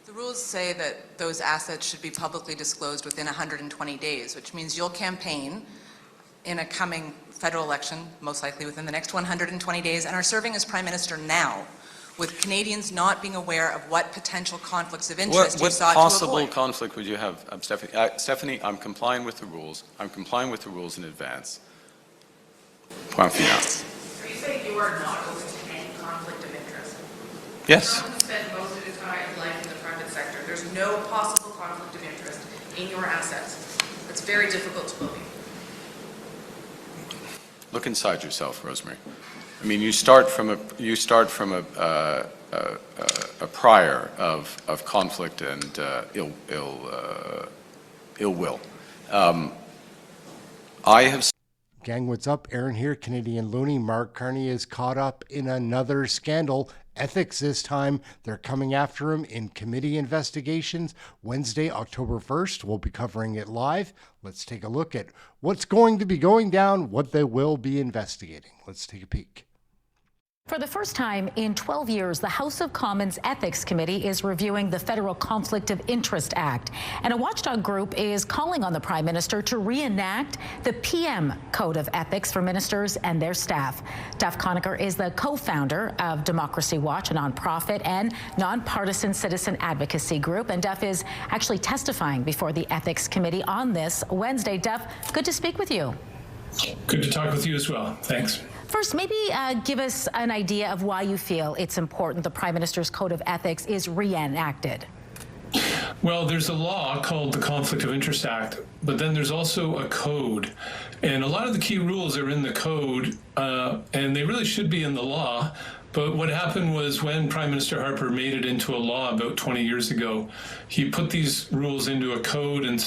The rules say that those assets should be publicly disclosed within 120 days, which means you'll campaign in a coming federal election, most likely within the next 120 days, and are serving as Prime Minister now, with Canadians not being aware of what potential conflicts of interest you sought to avoid. What possible conflict would you have, Stephanie? Stephanie, I'm complying with the rules. I'm complying with the rules in advance. Point final. Are you saying you are not open to any conflict of interest? Yes. Someone spent most of his life in the private sector. There's no possible conflict of interest in your assets. It's very difficult to believe. Look inside yourself, Rosemary. I mean, you start from a prior of conflict and ill will. I have. Gang, what's up? Aaron here, Canadian Looney. Mark Carney is caught up in another scandal. Ethics this time. They're coming after him in committee investigations. Wednesday, October 1st. We'll be covering it live. Let's take a look at what's going to be going down, what they will be investigating. Let's take a peek. For the first time in 12 years, the House of Commons Ethics Committee is reviewing the Federal Conflict of Interest Act. And a watchdog group is calling on the Prime Minister to reenact the PM Code of Ethics for ministers and their staff. Duff Conacher is the co-founder of Democracy Watch, a nonprofit and nonpartisan citizen advocacy group. And Duff is actually testifying before the Ethics Committee on this Wednesday. Duff, good to speak with you. Good to talk with you as well. Thanks. First, maybe give us an idea of why you feel it's important the Prime Minister's Code of Ethics is reenacted. Well, there's a law called the Conflict of Interest Act, but then there's also a code. And a lot of the key rules are in the code, and they really should be in the law. But what happened was when Prime Minister Harper made it into a law about 20 years ago, he put these rules into a code and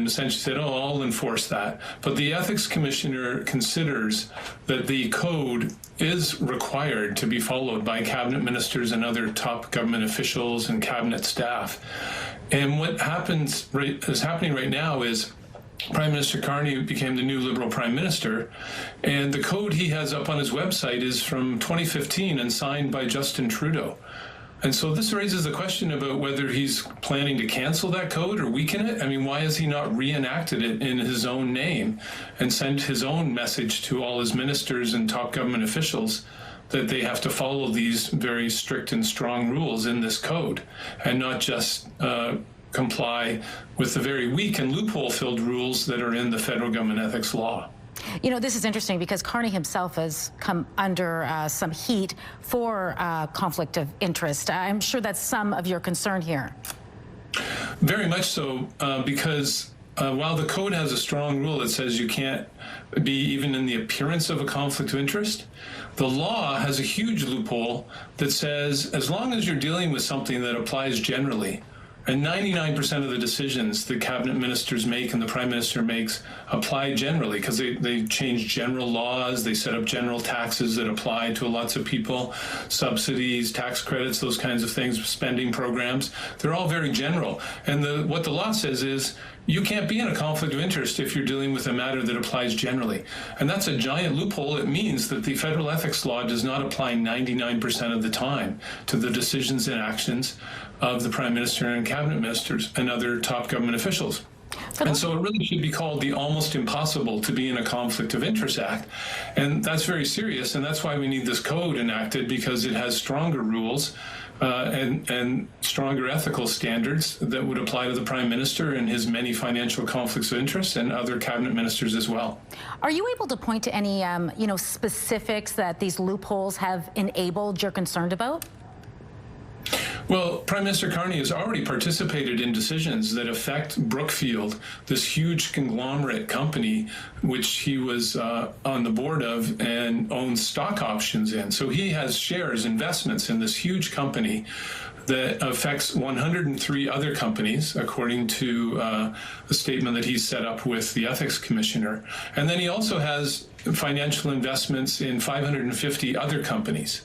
essentially said, oh, I'll enforce that. But the Ethics Commissioner considers that the code is required to be followed by cabinet ministers and other top government officials and cabinet staff. And what is happening right now is Prime Minister Carney became the new Liberal Prime Minister, and the code he has up on his website is from 2015 and signed by Justin Trudeau. And so this raises the question about whether he's planning to cancel that code or weaken it. I mean, why has he not reenacted it in his own name and sent his own message to all his ministers and top government officials that they have to follow these very strict and strong rules in this code and not just comply with the very weak and loophole-filled rules that are in the federal government ethics law. You know, this is interesting because Carney himself has come under some heat for conflict of interest. I'm sure that's some of your concern here. Very much so, because while the code has a strong rule that says you can't be even in the appearance of a conflict of interest, the law has a huge loophole that says as long as you're dealing with something that applies generally, and 99% of the decisions the cabinet ministers make and the Prime Minister makes apply generally because they change general laws, they set up general taxes that apply to lots of people, subsidies, tax credits, those kinds of things, spending programs. They're all very general. And what the law says is you can't be in a conflict of interest if you're dealing with a matter that applies generally. And that's a giant loophole. It means that the federal ethics law does not apply 99% of the time to the decisions and actions of the Prime Minister and cabinet ministers and other top government officials. And so it really should be called the Almost Impossible to be in a Conflict of Interest Act. And that's very serious, and that's why we need this code enacted, because it has stronger rules and stronger ethical standards that would apply to the Prime Minister and his many financial conflicts of interest and other cabinet ministers as well. Are you able to point to any specifics that these loopholes have enabled you're concerned about? Well, Prime Minister Carney has already participated in decisions that affect Brookfield, this huge conglomerate company, which he was on the board of and owns stock options in. So he has shares, investments in this huge company that affects 103 other companies, according to a statement that he's set up with the Ethics Commissioner. And then he also has financial investments in 550 other companies.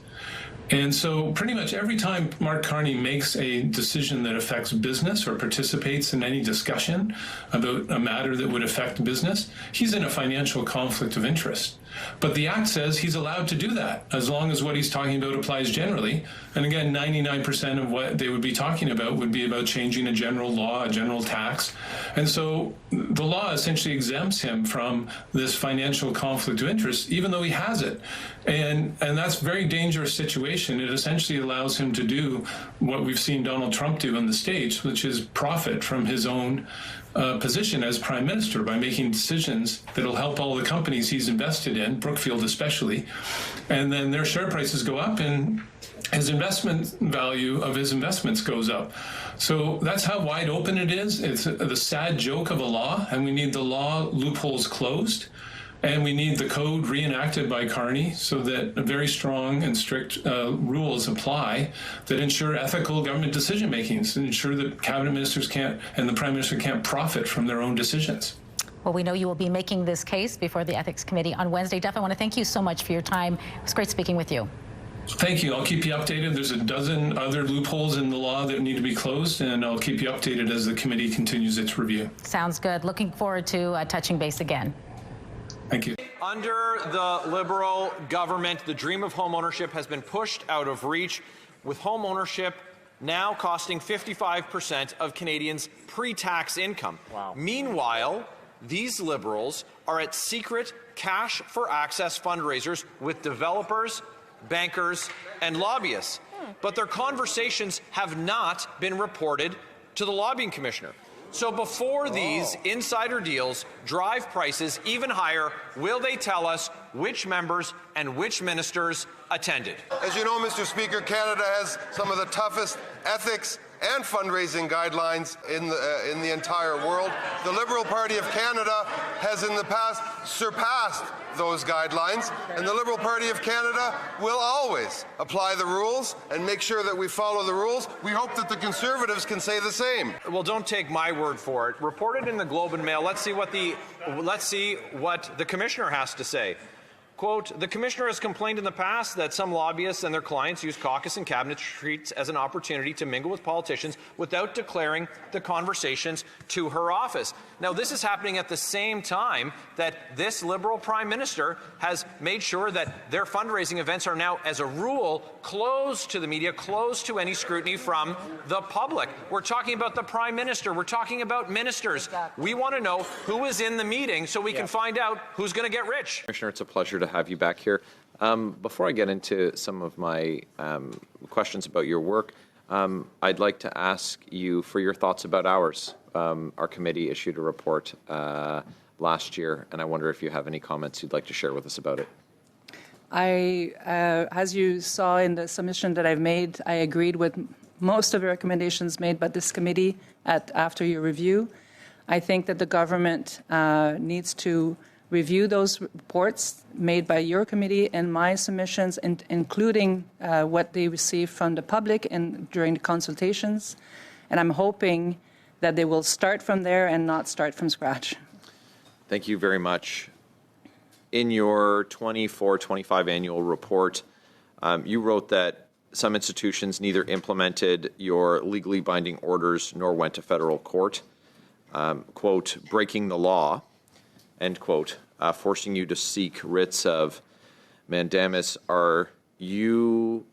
And so pretty much every time Mark Carney makes a decision that affects business or participates in any discussion about a matter that would affect business, he's in a financial conflict of interest. But the Act says he's allowed to do that as long as what he's talking about applies generally. And again, 99% of what they would be talking about would be about changing a general law, a general tax. And so the law essentially exempts him from this financial conflict of interest, even though he has it. And that's a very dangerous situation. It essentially allows him to do what we've seen Donald Trump do in the States, which is profit from his own position as Prime Minister by making decisions that'll help all the companies he's invested in, Brookfield especially, and then their share prices go up and his investment value of his investments goes up. So that's how wide open it is. It's the sad joke of a law, and we need the law loopholes closed. And we need the code reenacted by Carney so that very strong and strict rules apply that ensure ethical government decision makings and ensure that cabinet ministers can't and the Prime Minister can't profit from their own decisions. Well, we know you will be making this case before the Ethics Committee on Wednesday. Duff, I want to thank you so much for your time. It was great speaking with you. Thank you. I'll keep you updated. There's a dozen other loopholes in the law that need to be closed, and I'll keep you updated as the committee continues its review. Sounds good. Looking forward to touching base again. Thank you. Under the Liberal government, the dream of home ownership has been pushed out of reach, with home ownership now costing 55% of Canadians' pre-tax income. Wow. Meanwhile, these Liberals are at secret cash-for-access fundraisers with developers, bankers, and lobbyists. But their conversations have not been reported to the lobbying commissioner. So before these insider deals drive prices even higher, will they tell us which members and which ministers attended? As you know, Mr. Speaker, Canada has some of the toughest ethics and fundraising guidelines in the entire world. The Liberal Party of Canada has in the past surpassed those guidelines, and the Liberal Party of Canada will always apply the rules and make sure that we follow the rules. We hope that the Conservatives can say the same. Well, don't take my word for it. Reported in the Globe and Mail. Let's see what the commissioner has to say. Quote, the commissioner has complained in the past that some lobbyists and their clients use caucus and cabinet retreats as an opportunity to mingle with politicians without declaring the conversations to her office. Now, this is happening at the same time that this Liberal Prime Minister has made sure that their fundraising events are now, as a rule, closed to the media, closed to any scrutiny from the public. We're talking about the Prime Minister. We're talking about ministers. We want to know who is in the meeting so we can find out who's going to get rich. Commissioner, it's a pleasure to have you back here. Before I get into some of my questions about your work, I'd like to ask you for your thoughts about ours. Our committee issued a report last year, and I wonder if you have any comments you'd like to share with us about it. As you saw in the submission that I've made, I agreed with most of the recommendations made by this committee after your review. I think that the government needs to review those reports made by your committee and my submissions, including what they received from the public and during the consultations. And I'm hoping that they will start from there and not start from scratch. Thank you very much. In your 24-25 annual report, you wrote that some institutions neither implemented your legally binding orders nor went to federal court, quote, breaking the law, end quote, forcing you to seek writs of mandamus. Are you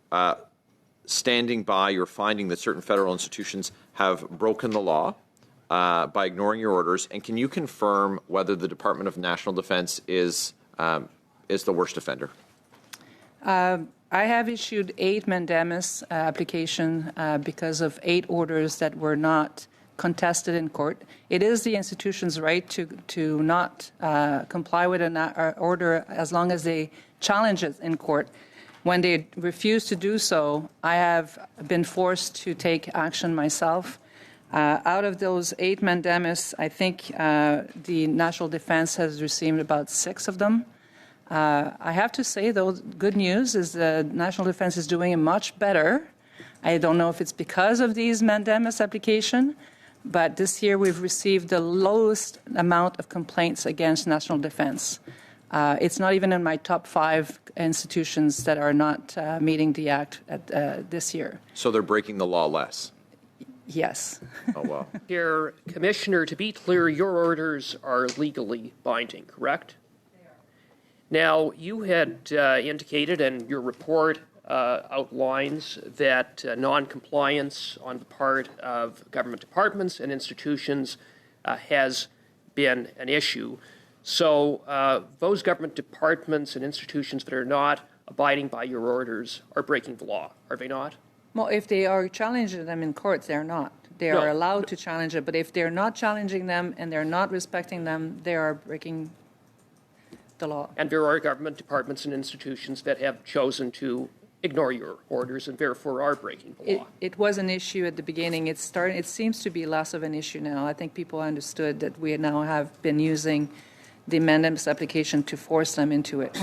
standing by your finding that certain federal institutions have broken the law by ignoring your orders? And can you confirm whether the Department of National Defense is the worst offender? I have issued 8 mandamus applications because of 8 orders that were not contested in court. It is the institution's right to not comply with an order as long as they challenge it in court. When they refuse to do so, I have been forced to take action myself. Out of those 8 mandamus, I think the National Defense has received about 6 of them. I have to say, though, good news is the National Defense is doing much better. I don't know if it's because of these mandamus application, but this year we've received the lowest amount of complaints against National Defense. It's not even in my top 5 institutions that are not meeting the act this year. So they're breaking the law less? Yes. Oh, wow. Dear Commissioner, to be clear, your orders are legally binding, correct? They are. Now, you had indicated, and your report outlines, that non-compliance on the part of government departments and institutions has been an issue. So those government departments and institutions that are not abiding by your orders are breaking the law, are they not? Well, if they are challenging them in court, they're not. They are allowed to challenge it, but if they're not challenging them and they're not respecting them, they are breaking the law. And there are government departments and institutions that have chosen to ignore your orders and therefore are breaking the law. It was an issue at the beginning. It seems to be less of an issue now. I think people understood that we now have been using the amendments application to force them into it.